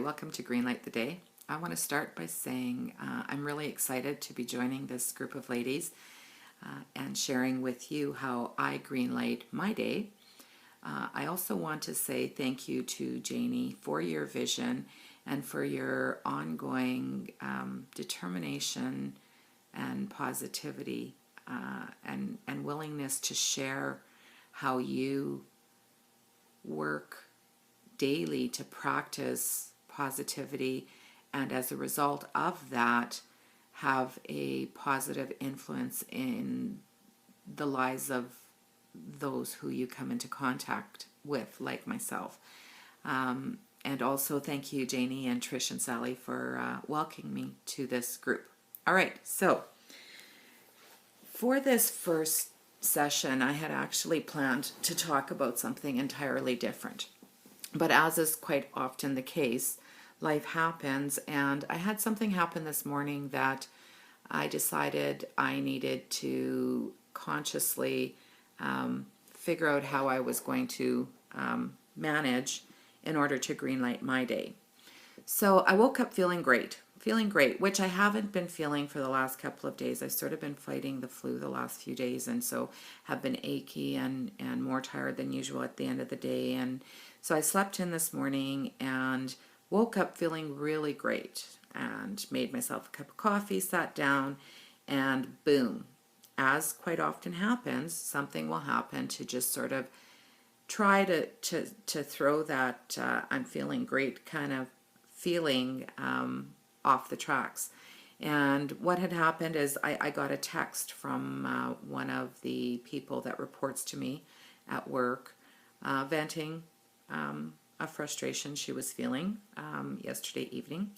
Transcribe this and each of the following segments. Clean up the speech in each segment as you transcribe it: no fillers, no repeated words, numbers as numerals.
welcome to Greenlight the Day. I want to start by saying I'm really excited to be joining this group of ladies and sharing with you how I greenlight my day. I also want to say thank you to Janie for your vision and for your ongoing determination and positivity and willingness to share how you work daily to practice positivity, and as a result of that have a positive influence in the lives of those who you come into contact with, like myself. And also thank you, Janie and Trish and Sally, for welcoming me to this group. All right, so for this first session, I had actually planned to talk about something entirely different. But as is quite often the case, life happens, and I had something happen this morning that I decided I needed to consciously figure out how I was going to manage in order to greenlight my day. So I woke up feeling great, which I haven't been feeling for the last couple of days. I've sort of been fighting the flu the last few days, and so have been achy and more tired than usual at the end of the day. And so I slept in this morning and woke up feeling really great and made myself a cup of coffee, sat down, and boom, as quite often happens, something will happen to just sort of try to throw that I'm feeling great kind of feeling off the tracks. And what had happened is I got a text from one of the people that reports to me at work, venting a frustration she was feeling yesterday evening.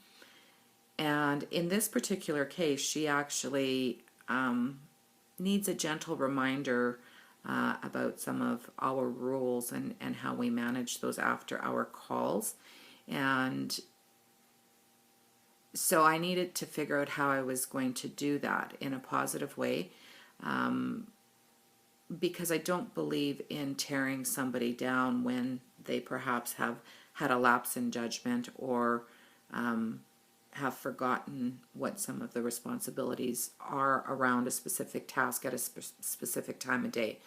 And in this particular case, she actually needs a gentle reminder about some of our rules and how we manage those after our calls. And so I needed to figure out how I was going to do that in a positive way, because I don't believe in tearing somebody down when they perhaps have had a lapse in judgment or have forgotten what some of the responsibilities are around a specific task at a specific time of day.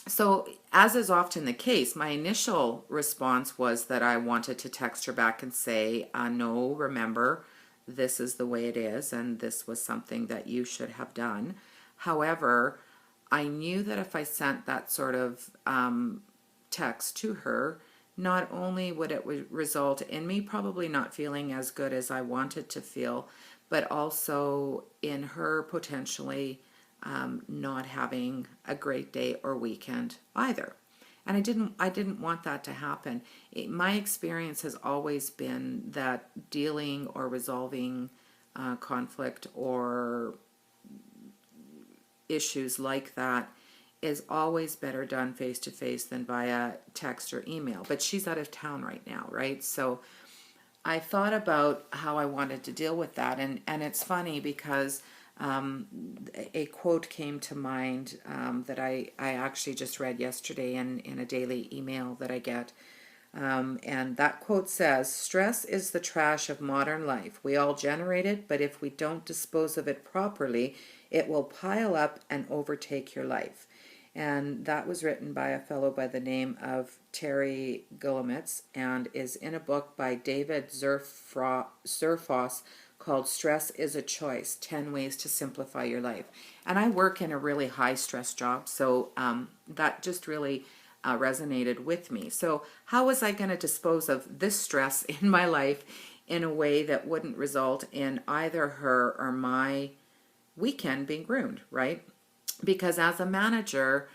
So, as is often the case, my initial response was that I wanted to text her back and say, no, remember, this is the way it is, and this was something that you should have done. However, I knew that if I sent that sort of text to her, not only would it result in me probably not feeling as good as I wanted to feel, but also in her potentially not having a great day or weekend either. And I didn't want that to happen. My experience has always been that dealing or resolving conflict or issues like that is always better done face-to-face than via text or email. But she's out of town right now, right? So I thought about how I wanted to deal with that. And it's funny because a quote came to mind that I actually just read yesterday in a daily email that I get. And that quote says, "Stress is the trash of modern life. We all generate it, but if we don't dispose of it properly, it will pile up and overtake your life." And that was written by a fellow by the name of Terri Guillemets and is in a book by David Zerfoss called "Stress is a Choice, 10 Ways to Simplify Your Life." And I work in a really high stress job, so that just really resonated with me. So how was I going to dispose of this stress in my life in a way that wouldn't result in either her or my weekend being ruined, right? Because as a manager,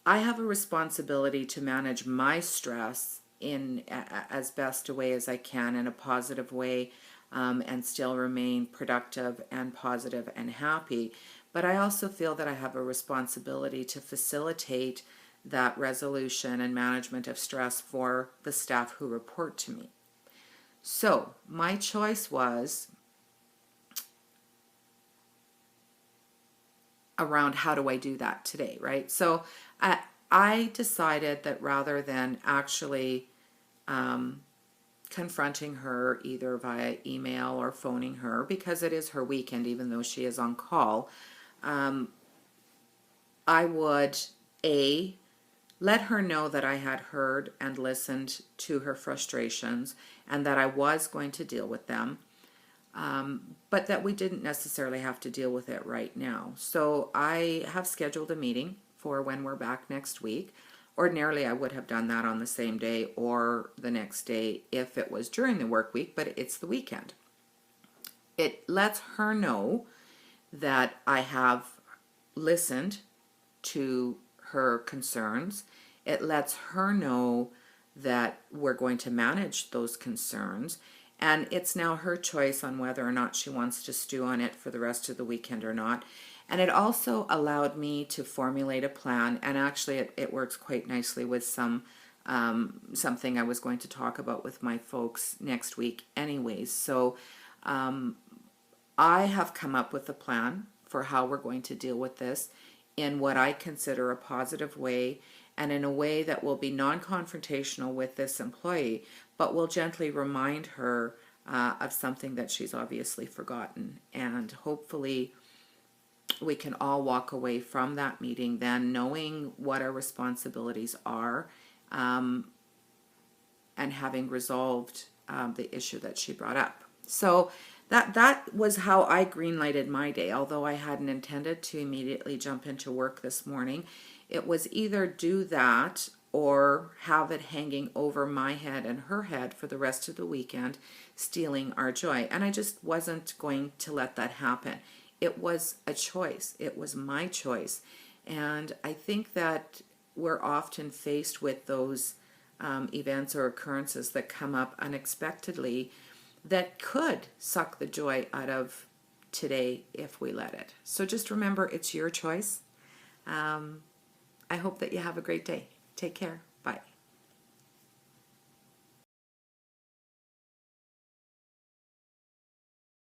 I have a responsibility to manage my stress in as best a way as I can, in a positive way, and still remain productive and positive and happy. But I also feel that I have a responsibility to facilitate that resolution and management of stress for the staff who report to me. So my choice was around how do I do that today, right? So I decided that rather than actually confronting her either via email or phoning her, because it is her weekend, even though she is on call, I would, let her know that I had heard and listened to her frustrations and that I was going to deal with them, but that we didn't necessarily have to deal with it right now. So I have scheduled a meeting for when we're back next week. Ordinarily, I would have done that on the same day or the next day if it was during the work week, but it's the weekend. It lets her know that I have listened to her concerns. It lets her know that we're going to manage those concerns, and it's now her choice on whether or not she wants to stew on it for the rest of the weekend or not. And it also allowed me to formulate a plan, and actually it works quite nicely with something I was going to talk about with my folks next week anyways. So I have come up with a plan for how we're going to deal with this in what I consider a positive way, and in a way that will be non-confrontational with this employee, but will gently remind her of something that she's obviously forgotten. And hopefully we can all walk away from that meeting then knowing what our responsibilities are, and having resolved the issue that she brought up. So that was how I greenlighted my day. Although I hadn't intended to immediately jump into work this morning, it was either do that or have it hanging over my head and her head for the rest of the weekend, stealing our joy. And I just wasn't going to let that happen. It was a choice. It was my choice. And I think that we're often faced with those events or occurrences that come up unexpectedly that could suck the joy out of today if we let it. So just remember, it's your choice. I hope that you have a great day. Take care. Bye.